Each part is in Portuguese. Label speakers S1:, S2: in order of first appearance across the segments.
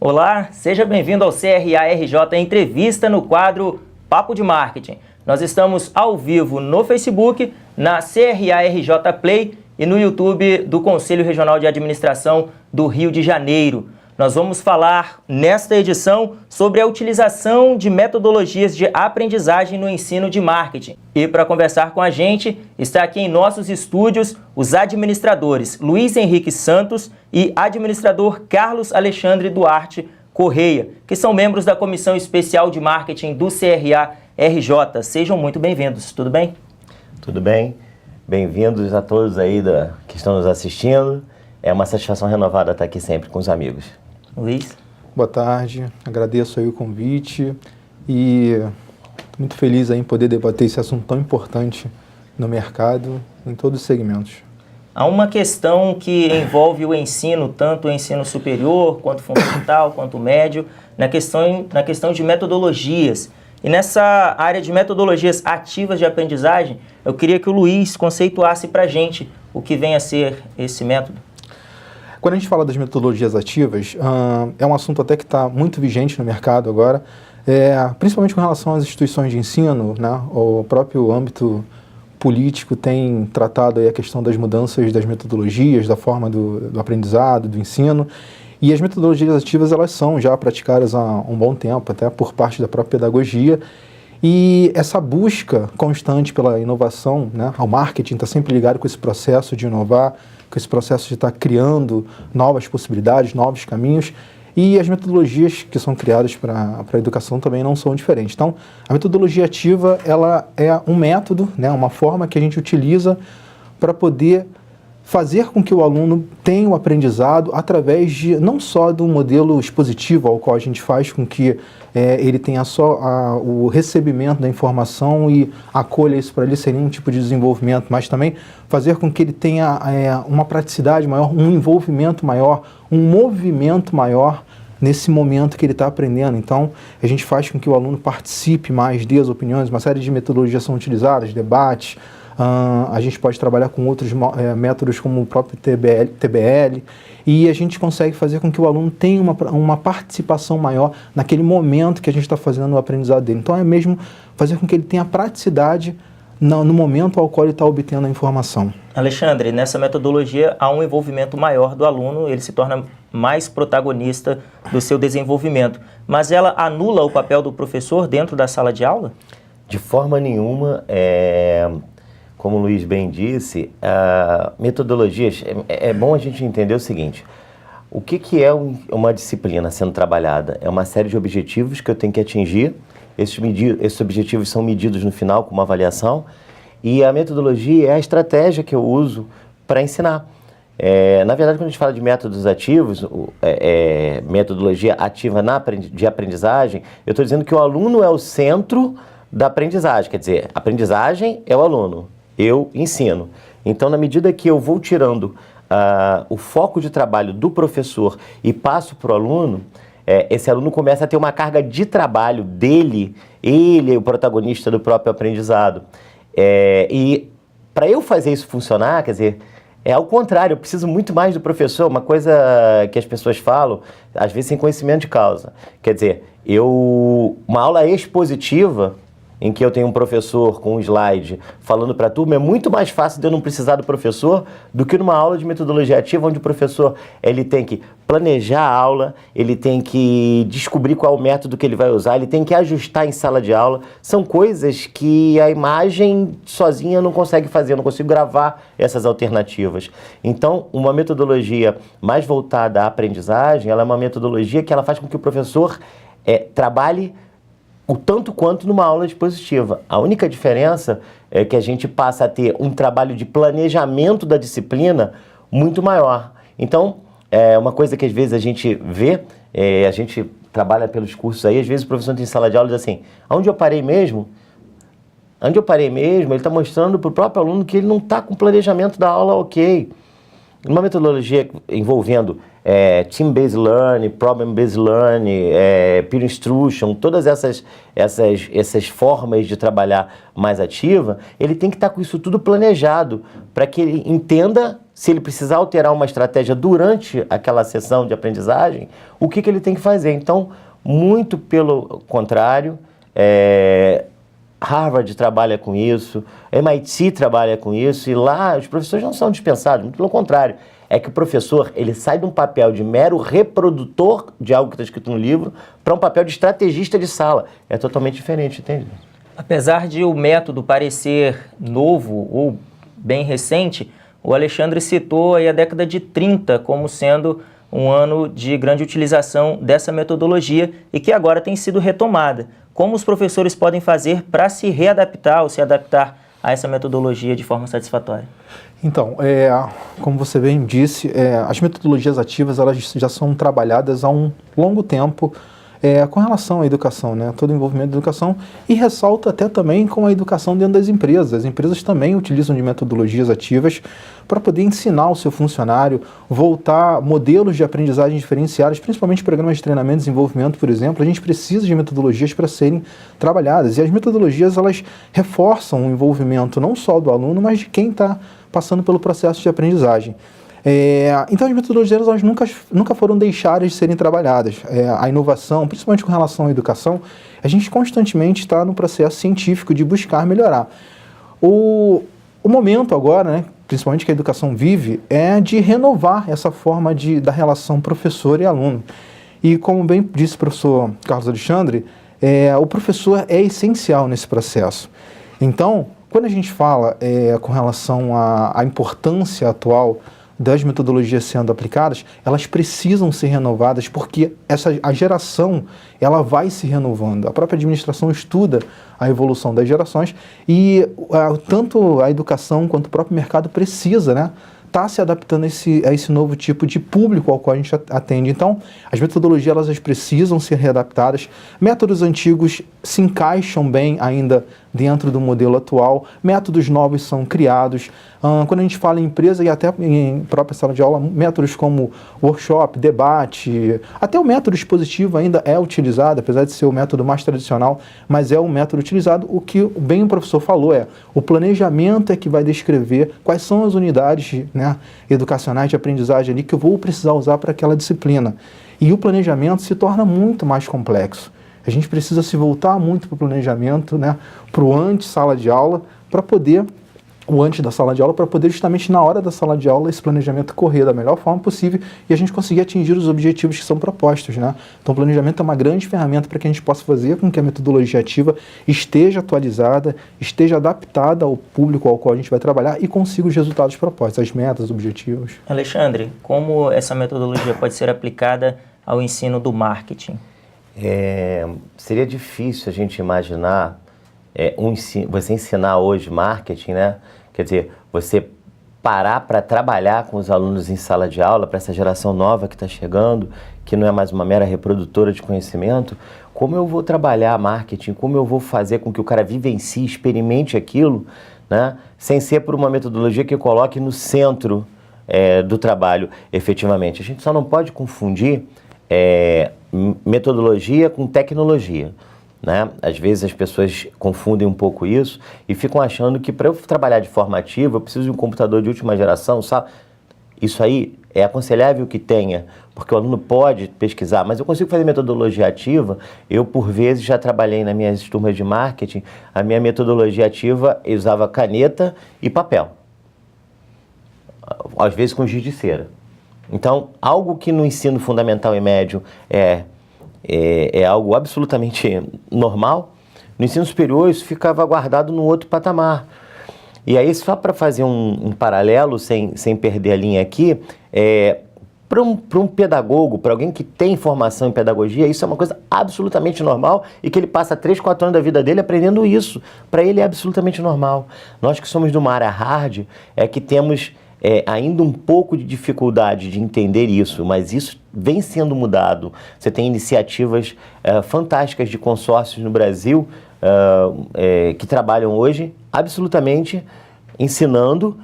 S1: Olá, seja bem-vindo ao CRA-RJ Entrevista no quadro Papo de Marketing. Nós estamos ao vivo no Facebook, na CRA-RJ Play e no YouTube do Conselho Regional de Administração do Rio de Janeiro. Nós vamos falar nesta edição sobre a utilização de metodologias de aprendizagem no ensino de marketing. E para conversar com a gente, está aqui em nossos estúdios os administradores Luiz Henrique Santos e administrador Carlos Alexandre Duarte Correia, que são membros da Comissão Especial de Marketing do CRA-RJ. Sejam muito bem-vindos, tudo bem?
S2: Tudo bem, bem-vindos a todos aí que estão nos assistindo. É uma satisfação renovada estar aqui sempre com os amigos.
S1: Luiz?
S3: Boa tarde, agradeço aí o convite e estou muito feliz aí em poder debater esse assunto tão importante no mercado, em todos os segmentos.
S1: Há uma questão que envolve o ensino, tanto o ensino superior, quanto fundamental, quanto médio, na questão de metodologias. E nessa área de metodologias ativas de aprendizagem, eu queria que o Luiz conceituasse para a gente o que vem a ser esse método.
S3: Quando a gente fala das metodologias ativas, é um assunto até que está muito vigente no mercado agora, principalmente com relação às instituições de ensino, né? O próprio âmbito político tem tratado aí a questão das mudanças das metodologias, da forma do aprendizado, do ensino, e as metodologias ativas elas são já praticadas há um bom tempo, até por parte da própria pedagogia, e essa busca constante pela inovação, né? O marketing está sempre ligado com esse processo de inovar, com esse processo de estar criando novas possibilidades, novos caminhos, e as metodologias que são criadas para a educação também não são diferentes. Então, a metodologia ativa, ela é um método, né, uma forma que a gente utiliza para poder fazer com que o aluno tenha o aprendizado através de, não só do modelo expositivo, ao qual a gente faz com que ele tenha só o recebimento da informação e acolha isso para ele sem nenhum tipo de desenvolvimento, mas também fazer com que ele tenha uma praticidade maior, um envolvimento maior, um movimento maior nesse momento que ele está aprendendo. Então, a gente faz com que o aluno participe mais, dê as opiniões, uma série de metodologias são utilizadas, debates. A gente pode trabalhar com outros métodos como o próprio TBL, e a gente consegue fazer com que o aluno tenha uma participação maior naquele momento que a gente está fazendo o aprendizado dele. Então é mesmo fazer com que ele tenha praticidade no momento ao qual ele está obtendo a informação.
S1: Alexandre, nessa metodologia há um envolvimento maior do aluno, ele se torna mais protagonista do seu desenvolvimento, mas ela anula o papel do professor dentro da sala de aula?
S2: De forma nenhuma. Como o Luiz bem disse, metodologias, é bom a gente entender o seguinte: o que é uma disciplina sendo trabalhada? É uma série de objetivos que eu tenho que atingir, esses objetivos são medidos no final com uma avaliação, e a metodologia é a estratégia que eu uso para ensinar. Na verdade, quando a gente fala de métodos ativos, metodologia ativa de aprendizagem, eu estou dizendo que o aluno é o centro da aprendizagem, quer dizer, a aprendizagem é o aluno. Eu ensino. Então, na medida que eu vou tirando o foco de trabalho do professor e passo para o aluno, esse aluno começa a ter uma carga de trabalho dele, ele é o protagonista do próprio aprendizado. E para eu fazer isso funcionar, quer dizer, ao contrário, eu preciso muito mais do professor, uma coisa que as pessoas falam, às vezes sem conhecimento de causa. Quer dizer, uma aula expositiva, em que eu tenho um professor com um slide falando para a turma, é muito mais fácil de eu não precisar do professor do que numa aula de metodologia ativa, onde o professor ele tem que planejar a aula, ele tem que descobrir qual é o método que ele vai usar, ele tem que ajustar em sala de aula. São coisas que a imagem sozinha não consegue fazer, eu não consigo gravar essas alternativas. Então, uma metodologia mais voltada à aprendizagem, ela é uma metodologia que ela faz com que o professor trabalhe o tanto quanto numa aula expositiva. A única diferença é que a gente passa a ter um trabalho de planejamento da disciplina muito maior. Então, uma coisa que às vezes a gente vê, a gente trabalha pelos cursos aí, às vezes o professor tem sala de aula e diz assim: onde eu parei mesmo? Onde eu parei mesmo, ele está mostrando para o próprio aluno que ele não está com o planejamento da aula ok. Uma metodologia envolvendo Team-Based Learning, Problem-Based Learning, Peer Instruction, todas essas formas de trabalhar mais ativa, ele tem que estar com isso tudo planejado para que ele entenda se ele precisar alterar uma estratégia durante aquela sessão de aprendizagem, o que ele tem que fazer. Então, muito pelo contrário, Harvard trabalha com isso, MIT trabalha com isso, e lá os professores não são dispensados, muito pelo contrário. É que o professor, ele sai de um papel de mero reprodutor de algo que está escrito no livro para um papel de estrategista de sala. É totalmente diferente, entende?
S1: Apesar de o método parecer novo ou bem recente, o Alexandre citou aí a década de 30 como sendo um ano de grande utilização dessa metodologia e que agora tem sido retomada. Como os professores podem fazer para se readaptar ou se adaptar a essa metodologia de forma satisfatória?
S3: Então, como você bem disse, as metodologias ativas elas já são trabalhadas há um longo tempo com relação à educação, né? Todo o envolvimento da educação, e ressalta até também com a educação dentro das empresas. As empresas também utilizam de metodologias ativas para poder ensinar o seu funcionário, voltar modelos de aprendizagem diferenciados, principalmente programas de treinamento e desenvolvimento, por exemplo. A gente precisa de metodologias para serem trabalhadas, e as metodologias elas reforçam o envolvimento não só do aluno, mas de quem está passando pelo processo de aprendizagem. Então as metodologias elas nunca foram deixadas de serem trabalhadas. A inovação, principalmente com relação à educação, a gente constantemente está no processo científico de buscar melhorar. O momento agora, né, principalmente que a educação vive, é de renovar essa forma da relação professor e aluno. E como bem disse o professor Carlos Alexandre, o professor é essencial nesse processo. Então, quando a gente fala com relação à importância atual das metodologias sendo aplicadas, elas precisam ser renovadas porque a geração ela vai se renovando. A própria administração estuda a evolução das gerações e tanto a educação quanto o próprio mercado precisa, né, tá se adaptando a esse novo tipo de público ao qual a gente atende. Então, as metodologias elas precisam ser readaptadas. Métodos antigos se encaixam bem ainda dentro do modelo atual. Métodos novos são criados. Quando a gente fala em empresa e até em própria sala de aula, métodos como workshop, debate, até o método expositivo ainda é utilizado, apesar de ser o método mais tradicional, mas é um método utilizado. O que bem o professor falou o planejamento é que vai descrever quais são as unidades, né, educacionais de aprendizagem ali que eu vou precisar usar para aquela disciplina. E o planejamento se torna muito mais complexo. A gente precisa se voltar muito para o planejamento, né, para o antes-sala de aula, para poder, o antes da sala de aula, para poder justamente na hora da sala de aula esse planejamento correr da melhor forma possível e a gente conseguir atingir os objetivos que são propostos, né? Então o planejamento é uma grande ferramenta para que a gente possa fazer com que a metodologia ativa esteja atualizada, esteja adaptada ao público ao qual a gente vai trabalhar e consiga os resultados propostos, as metas, os objetivos.
S1: Alexandre, como essa metodologia pode ser aplicada ao ensino do marketing?
S2: Seria difícil a gente imaginar você ensinar hoje marketing, né? Quer dizer, você parar para trabalhar com os alunos em sala de aula, para essa geração nova que está chegando, que não é mais uma mera reprodutora de conhecimento. Como eu vou trabalhar marketing? Como eu vou fazer com que o cara vivencie, experimente aquilo, né? Sem ser por uma metodologia que coloque no centro do trabalho efetivamente. A gente só não pode confundir metodologia com tecnologia, né? Às vezes as pessoas confundem um pouco isso e ficam achando que para eu trabalhar de forma ativa eu preciso de um computador de última geração, sabe? Isso aí é aconselhável que tenha, porque o aluno pode pesquisar, mas eu consigo fazer metodologia ativa. Eu, por vezes, já trabalhei nas minhas turmas de marketing, a minha metodologia ativa eu usava caneta e papel, às vezes com giz de cera. Então, algo que no ensino fundamental e médio é algo absolutamente normal, no ensino superior isso ficava guardado num outro patamar. E aí, só para fazer um paralelo, sem perder a linha aqui, para um pedagogo, para alguém que tem formação em pedagogia, isso é uma coisa absolutamente normal e que ele passa 3, 4 anos da vida dele aprendendo isso. Para ele é absolutamente normal. Nós que somos de uma área hard, que temos ainda um pouco de dificuldade de entender isso, mas isso vem sendo mudado. Você tem iniciativas fantásticas de consórcios no Brasil que trabalham hoje absolutamente ensinando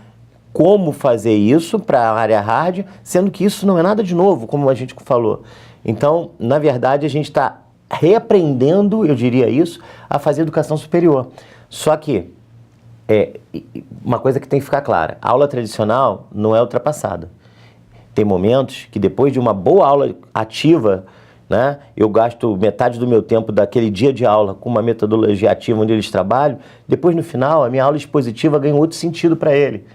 S2: como fazer isso para a área hard, sendo que isso não é nada de novo, como a gente falou. Então, na verdade, a gente está reaprendendo, eu diria isso, a fazer educação superior. Só que uma coisa que tem que ficar clara, a aula tradicional não é ultrapassada. Tem momentos que depois de uma boa aula ativa, né, eu gasto metade do meu tempo daquele dia de aula com uma metodologia ativa onde eles trabalham, depois no final a minha aula expositiva ganha outro sentido para ele.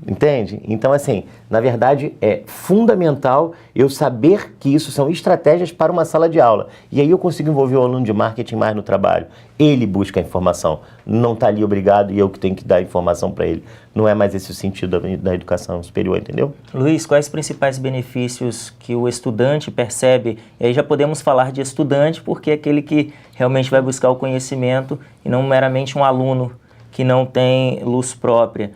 S2: Entende? Então, assim, na verdade, é fundamental eu saber que isso são estratégias para uma sala de aula. E aí eu consigo envolver o aluno de marketing mais no trabalho. Ele busca a informação, não está ali obrigado e eu que tenho que dar a informação para ele. Não é mais esse o sentido da educação superior, entendeu?
S1: Luiz, quais os principais benefícios que o estudante percebe? E aí já podemos falar de estudante, porque é aquele que realmente vai buscar o conhecimento e não meramente um aluno que não tem luz própria.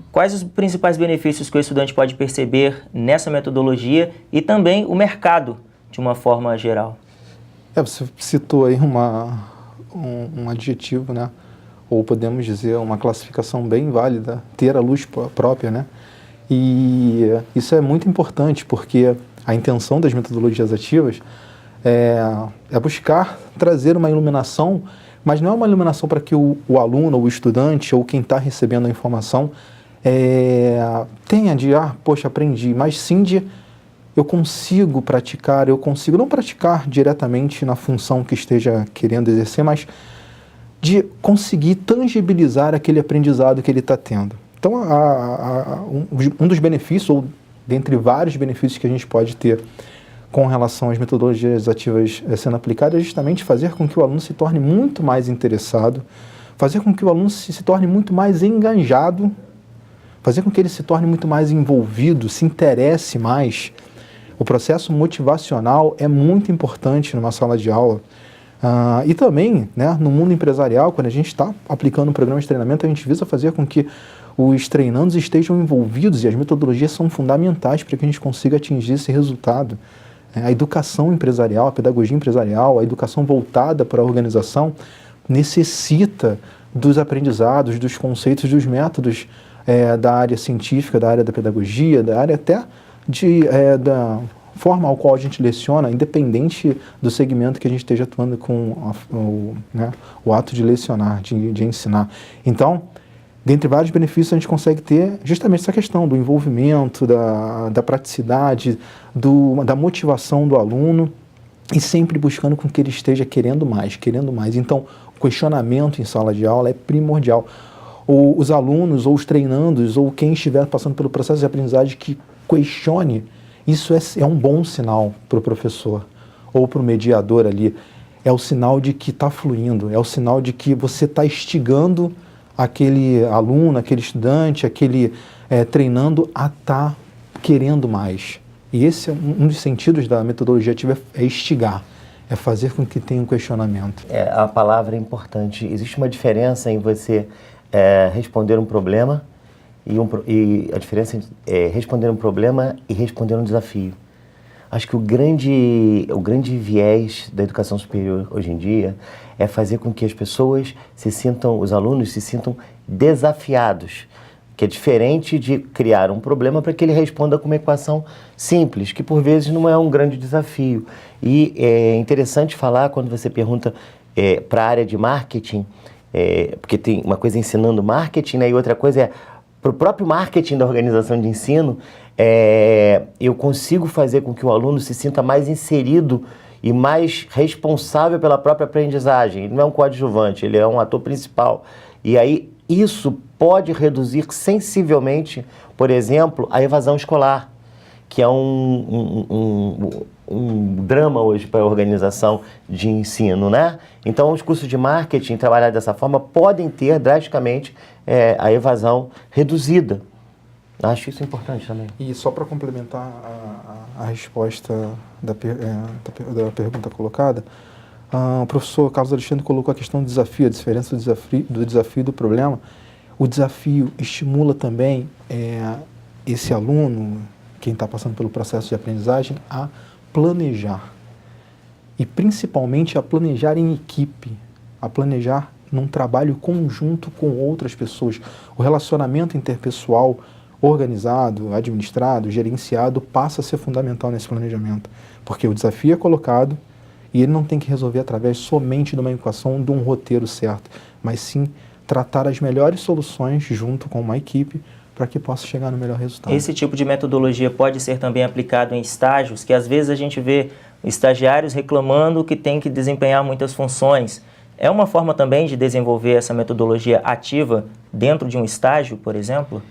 S1: Quais os principais benefícios que o estudante pode perceber nessa metodologia e também o mercado, de uma forma geral?
S3: Você citou aí um adjetivo, né? Ou podemos dizer uma classificação bem válida, ter a luz própria, né? E isso é muito importante, porque a intenção das metodologias ativas é buscar trazer uma iluminação, mas não é uma iluminação para que o aluno, ou o estudante, ou quem está recebendo a informação tenha de, poxa, aprendi, mas sim de eu consigo praticar, eu consigo não praticar diretamente na função que esteja querendo exercer, mas de conseguir tangibilizar aquele aprendizado que ele está tendo. Então, um dos benefícios, ou dentre vários benefícios que a gente pode ter com relação às metodologias ativas sendo aplicadas, é justamente fazer com que o aluno se torne muito mais interessado, fazer com que o aluno se torne muito mais engajado, fazer com que ele se torne muito mais envolvido, se interesse mais. O processo motivacional é muito importante numa sala de aula. E também, né, no mundo empresarial, quando a gente está aplicando um programa de treinamento, a gente visa fazer com que os treinandos estejam envolvidos, e as metodologias são fundamentais para que a gente consiga atingir esse resultado. A educação empresarial, a pedagogia empresarial, a educação voltada para a organização necessita dos aprendizados, dos conceitos, dos métodos da área científica, da área da pedagogia, da área até da forma ao qual a gente leciona, independente do segmento que a gente esteja atuando com o ato de lecionar, de ensinar. Então, dentre vários benefícios, a gente consegue ter justamente essa questão do envolvimento, da praticidade, da motivação do aluno, e sempre buscando com que ele esteja querendo mais. Então, o questionamento em sala de aula é primordial. Os alunos, ou os treinandos, ou quem estiver passando pelo processo de aprendizagem que questione, isso é um bom sinal para o professor, ou para o mediador ali. É o sinal de que está fluindo, é o sinal de que você está instigando aquele aluno, aquele estudante, aquele treinando a estar querendo mais. E esse é um dos sentidos da metodologia ativa, é instigar, é fazer com que tenha um questionamento.
S2: A palavra é importante. Existe uma diferença em você responder um problema e a diferença é responder um problema e responder um desafio. Acho que o grande viés da educação superior hoje em dia é fazer com que as pessoas os alunos se sintam desafiados, que é diferente de criar um problema para que ele responda com uma equação simples, que por vezes não é um grande desafio. E é interessante falar quando você pergunta para a área de marketing, porque tem uma coisa ensinando marketing, né, e outra coisa é para o próprio marketing da organização de ensino, eu consigo fazer com que o aluno se sinta mais inserido e mais responsável pela própria aprendizagem. Ele não é um coadjuvante, ele é um ator principal. E aí isso pode reduzir sensivelmente, por exemplo, a evasão escolar, que é um drama hoje para a organização de ensino, né? Então, os cursos de marketing, trabalhar dessa forma, podem ter drasticamente a evasão reduzida. Acho isso importante também.
S3: E só para complementar a resposta da pergunta colocada, o professor Carlos Alexandre colocou a questão do desafio, a diferença do desafio e do problema. O desafio estimula também esse aluno, quem está passando pelo processo de aprendizagem, a planejar. E principalmente a planejar em equipe, a planejar num trabalho conjunto com outras pessoas. O relacionamento interpessoal organizado, administrado, gerenciado, passa a ser fundamental nesse planejamento, porque o desafio é colocado e ele não tem que resolver através somente de uma equação, de um roteiro certo, mas sim tratar as melhores soluções junto com uma equipe para que possa chegar no melhor resultado.
S1: Esse tipo de metodologia pode ser também aplicado em estágios, que às vezes a gente vê estagiários reclamando que tem que desempenhar muitas funções. É uma forma também de desenvolver essa metodologia ativa dentro de um estágio, por exemplo?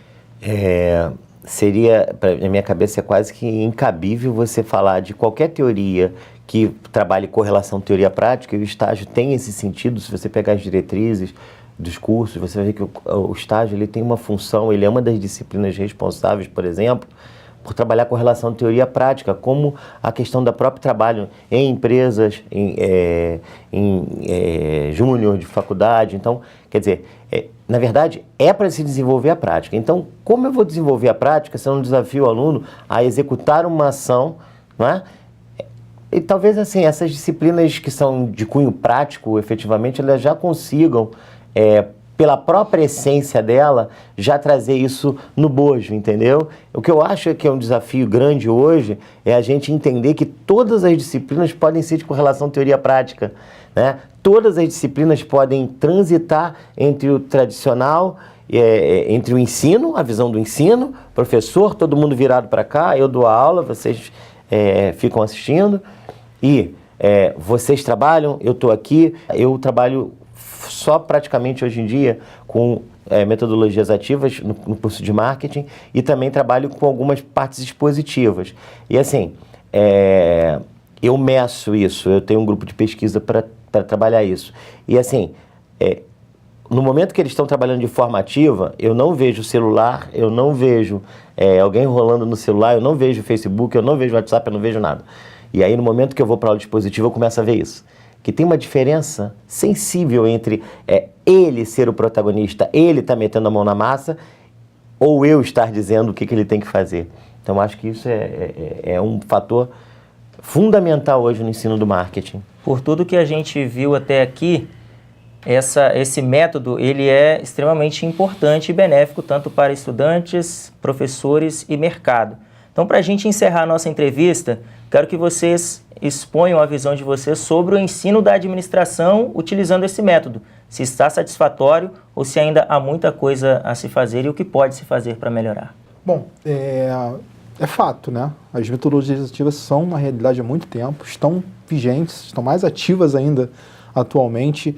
S2: Seria, na minha cabeça, é quase que incabível você falar de qualquer teoria que trabalhe correlação teoria-prática, e o estágio tem esse sentido. Se você pegar as diretrizes dos cursos, você vai ver que o estágio ele tem uma função, ele é uma das disciplinas responsáveis, por exemplo, por trabalhar com relação à teoria prática, como a questão do próprio trabalho em empresas, em júnior de faculdade. Então, quer dizer, na verdade, é para se desenvolver a prática. Então, como eu vou desenvolver a prática se eu não desafio o aluno a executar uma ação, não é? E talvez, assim, essas disciplinas que são de cunho prático, efetivamente, elas já consigam, pela própria essência dela, já trazer isso no bojo, entendeu? O que eu acho que é um desafio grande hoje é a gente entender que todas as disciplinas podem ser de correlação teoria-prática, né? Todas as disciplinas podem transitar entre o tradicional, entre o ensino, a visão do ensino, professor, todo mundo virado para cá, eu dou a aula, vocês ficam assistindo, e vocês trabalham, eu estou aqui, eu trabalho só praticamente hoje em dia com metodologias ativas no curso de marketing, e também trabalho com algumas partes expositivas. E assim, eu meço isso, eu tenho um grupo de pesquisa para trabalhar isso. E assim, no momento que eles estão trabalhando de forma ativa, eu não vejo celular, eu não vejo alguém rolando no celular, eu não vejo Facebook, eu não vejo WhatsApp, eu não vejo nada. E aí no momento que eu vou para a aula dispositiva, eu começo a ver isso. Que tem uma diferença sensível entre ele ser o protagonista, ele estar metendo a mão na massa, ou eu estar dizendo o que ele tem que fazer. Então, acho que isso é um fator fundamental hoje no ensino do marketing.
S1: Por tudo que a gente viu até aqui, esse método ele é extremamente importante e benéfico tanto para estudantes, professores e mercado. Então, para a gente encerrar a nossa entrevista, quero que vocês exponham a visão de vocês sobre o ensino da administração utilizando esse método. Se está satisfatório ou se ainda há muita coisa a se fazer e o que pode se fazer para melhorar.
S3: Bom, é fato, né? As metodologias ativas são uma realidade há muito tempo, estão vigentes, estão mais ativas ainda atualmente.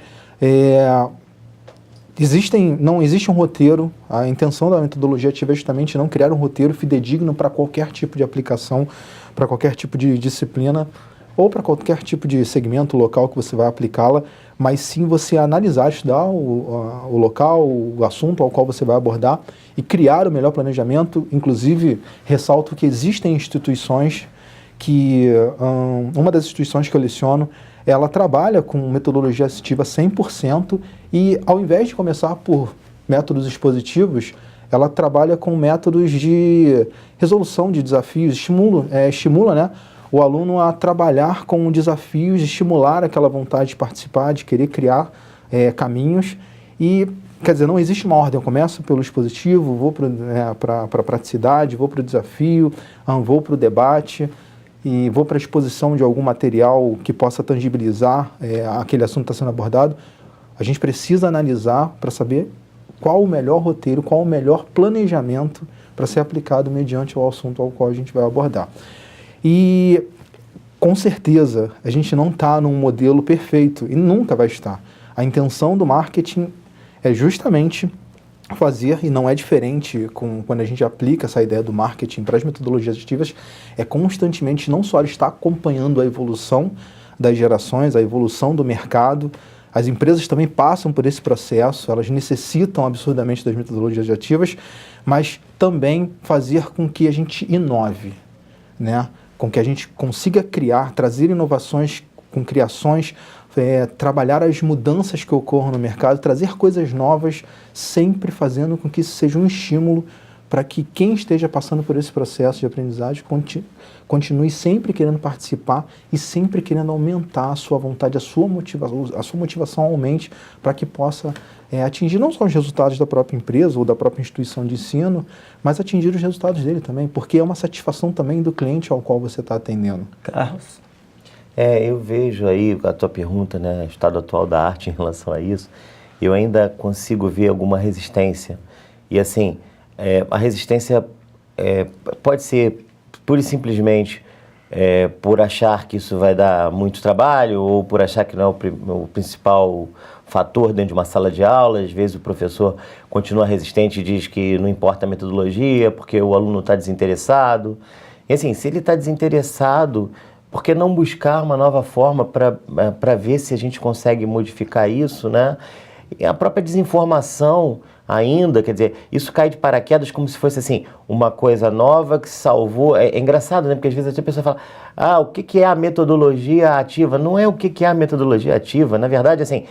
S3: Não existe um roteiro. A intenção da metodologia ativa é justamente não criar um roteiro fidedigno para qualquer tipo de aplicação, para qualquer tipo de disciplina ou para qualquer tipo de segmento local que você vai aplicá-la, mas sim você analisar, estudar o local, o assunto ao qual você vai abordar e criar o melhor planejamento. Inclusive, ressalto que existem instituições que, uma das instituições que eu leciono, ela trabalha com metodologia assistiva 100% e, ao invés de começar por métodos expositivos, ela trabalha com métodos de resolução de desafios, estimula, né, o aluno a trabalhar com desafios, estimular aquela vontade de participar, de querer criar caminhos. E, quer dizer, não existe uma ordem. Eu começo pelo expositivo, vou para a praticidade, vou para o desafio, vou para o debate e vou para a exposição de algum material que possa tangibilizar aquele assunto que está sendo abordado. A gente precisa analisar para saber qual o melhor roteiro, qual o melhor planejamento para ser aplicado mediante o assunto ao qual a gente vai abordar. E, com certeza, a gente não está num modelo perfeito e nunca vai estar. A intenção do marketing é justamente fazer, e não é diferente quando a gente aplica essa ideia do marketing para as metodologias ativas, é constantemente não só estar acompanhando a evolução das gerações, a evolução do mercado. As empresas também passam por esse processo, elas necessitam absurdamente das metodologias ativas, mas também fazer com que a gente inove, né? Com que a gente consiga criar, trazer inovações com criações, trabalhar as mudanças que ocorram no mercado, trazer coisas novas, sempre fazendo com que isso seja um estímulo para que quem esteja passando por esse processo de aprendizagem continue sempre querendo participar e sempre querendo aumentar a sua vontade, a sua motivação aumente para que possa atingir não só os resultados da própria empresa ou da própria instituição de ensino, mas atingir os resultados dele também, porque é uma satisfação também do cliente ao qual você está atendendo.
S1: Carlos?
S2: Eu vejo aí a tua pergunta, né, estado atual da arte em relação a isso, eu ainda consigo ver alguma resistência. E assim, a resistência pode ser pura e simplesmente por achar que isso vai dar muito trabalho ou por achar que não é o principal fator dentro de uma sala de aula. Às vezes o professor continua resistente e diz que não importa a metodologia porque o aluno está desinteressado. E assim, se ele está desinteressado, por que não buscar uma nova forma para ver se a gente consegue modificar isso, né? E a própria desinformação ainda, quer dizer, isso cai de paraquedas como se fosse assim, uma coisa nova que salvou. É engraçado, né? Porque às vezes a pessoa fala, o que é a metodologia ativa? Não é o que é a metodologia ativa. Na verdade, assim,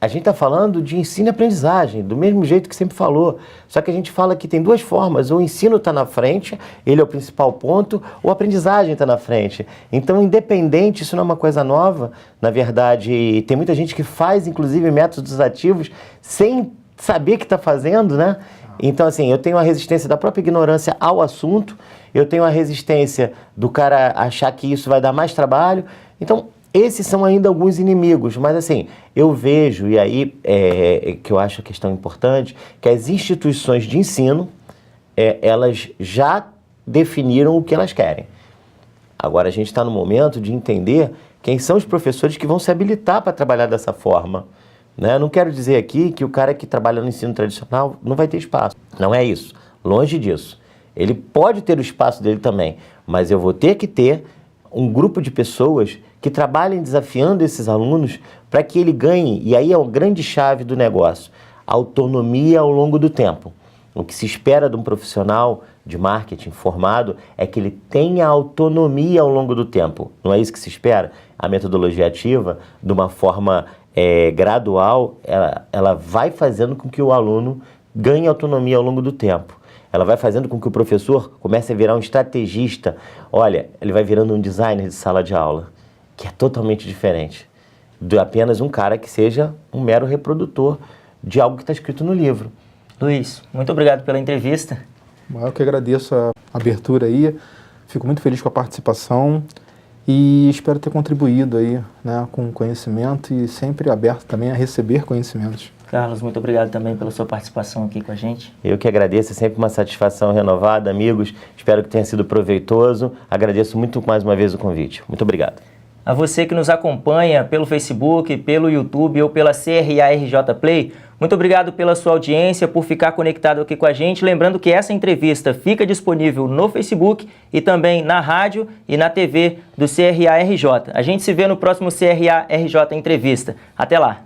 S2: a gente está falando de ensino e aprendizagem, do mesmo jeito que sempre falou. Só que a gente fala que tem duas formas, o ensino está na frente, ele é o principal ponto, ou a aprendizagem está na frente. Então, independente, isso não é uma coisa nova. Na verdade, tem muita gente que faz, inclusive, métodos ativos sem saber que está fazendo, né? Então, assim, eu tenho a resistência da própria ignorância ao assunto, eu tenho a resistência do cara achar que isso vai dar mais trabalho. Então, esses são ainda alguns inimigos, mas assim, eu vejo, e aí que eu acho a questão importante, que as instituições de ensino, elas já definiram o que elas querem. Agora a gente está no momento de entender quem são os professores que vão se habilitar para trabalhar dessa forma. Né? Não quero dizer aqui que o cara que trabalha no ensino tradicional não vai ter espaço. Não é isso, longe disso. Ele pode ter o espaço dele também, mas eu vou ter que ter um grupo de pessoas que trabalhem desafiando esses alunos para que ele ganhe, e aí é a grande chave do negócio, autonomia ao longo do tempo. O que se espera de um profissional de marketing formado é que ele tenha autonomia ao longo do tempo. Não é isso que se espera? A metodologia ativa, de uma forma gradual, ela vai fazendo com que o aluno ganhe autonomia ao longo do tempo. Ela vai fazendo com que o professor comece a virar um estrategista. Olha, ele vai virando um designer de sala de aula, que é totalmente diferente de apenas um cara que seja um mero reprodutor de algo que está escrito no livro.
S1: Luiz, muito obrigado pela entrevista.
S3: Eu que agradeço a abertura aí, fico muito feliz com a participação e espero ter contribuído aí, né, com conhecimento e sempre aberto também a receber conhecimentos.
S1: Carlos, muito obrigado também pela sua participação aqui com a gente.
S2: Eu que agradeço, é sempre uma satisfação renovada, amigos. Espero que tenha sido proveitoso. Agradeço muito mais uma vez o convite. Muito obrigado.
S1: A você que nos acompanha pelo Facebook, pelo YouTube ou pela CRA-RJ Play, muito obrigado pela sua audiência, por ficar conectado aqui com a gente. Lembrando que essa entrevista fica disponível no Facebook e também na rádio e na TV do CRA-RJ. A gente se vê no próximo CRA-RJ Entrevista. Até lá!